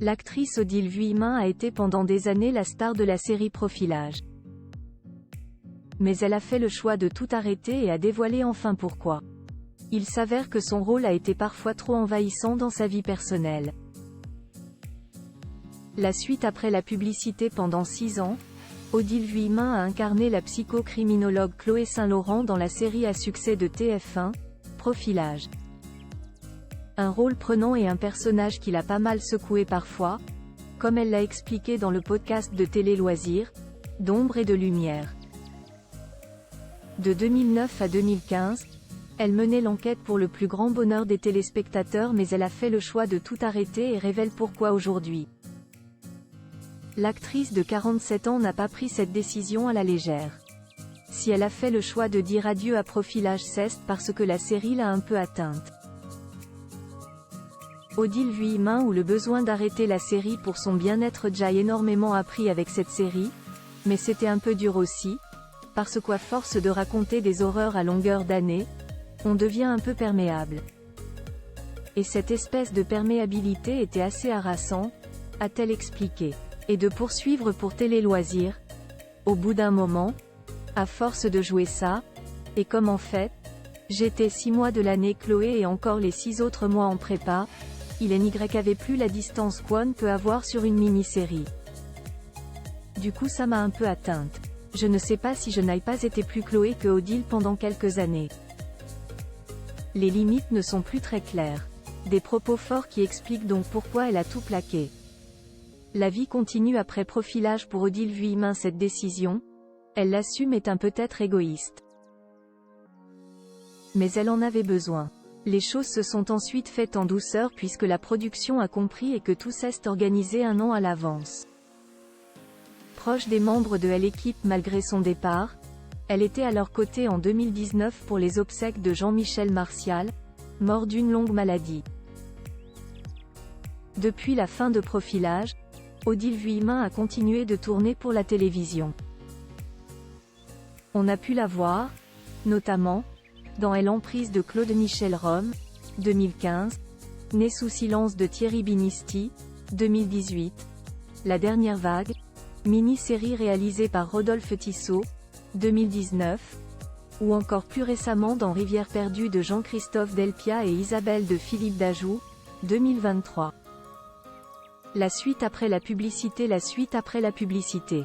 L'actrice Odile Vuillemin a été pendant des années la star de la série Profilage. Mais elle a fait le choix de tout arrêter et a dévoilé enfin pourquoi. Il s'avère que son rôle a été parfois trop envahissant dans sa vie personnelle. La suite après la publicité pendant 6 ans, Odile Vuillemin a incarné la psychocriminologue Chloé Saint-Laurent dans la série à succès de TF1, Profilage. Un rôle prenant et un personnage qui l'a pas mal secoué parfois, comme elle l'a expliqué dans le podcast de Télé Loisirs, d'ombre et de lumière. De 2009 à 2015, elle menait l'enquête pour le plus grand bonheur des téléspectateurs, mais elle a fait le choix de tout arrêter et révèle pourquoi aujourd'hui. L'actrice de 47 ans n'a pas pris cette décision à la légère. Si elle a fait le choix de dire adieu à Profilage, c'est parce que la série l'a un peu atteinte. Odile Vuillemin ou le besoin d'arrêter la série pour son bien-être. J'ai énormément appris avec cette série, mais c'était un peu dur aussi, parce qu'à force de raconter des horreurs à longueur d'année, on devient un peu perméable. Et cette espèce de perméabilité était assez harassant, a-t-elle expliqué. Et de poursuivre pour Télé Loisirs. Au bout d'un moment, à force de jouer ça, et comme en fait, j'étais 6 mois de l'année Chloé et encore les 6 autres mois en prépa, il n'y avait plus la distance qu'on peut avoir sur une mini-série. Du coup ça m'a un peu atteinte. Je ne sais pas si je n'aille pas été plus Chloé que Odile pendant quelques années. Les limites ne sont plus très claires. Des propos forts qui expliquent donc pourquoi elle a tout plaqué. La vie continue après Profilage pour Odile Vuillemin. Cette décision, elle l'assume, est un peut-être égoïste. Mais elle en avait besoin. Les choses se sont ensuite faites en douceur puisque la production a compris et que tout s'est organisé 1 an à l'avance. Proche des membres de l'équipe malgré son départ, elle était à leur côté en 2019 pour les obsèques de Jean-Michel Martial, mort d'une longue maladie. Depuis la fin de Profilage, Odile Vuillemin a continué de tourner pour la télévision. On a pu la voir, notamment, dans l'emprise de Claude Michel Rome, 2015, Né sous silence de Thierry Binisti, 2018, La dernière vague, mini-série réalisée par Rodolphe Tissot, 2019, ou encore plus récemment dans Rivière perdue de Jean-Christophe Delpia et Isabelle de Philippe Dajoux, 2023. La suite après la publicité. La suite après la publicité.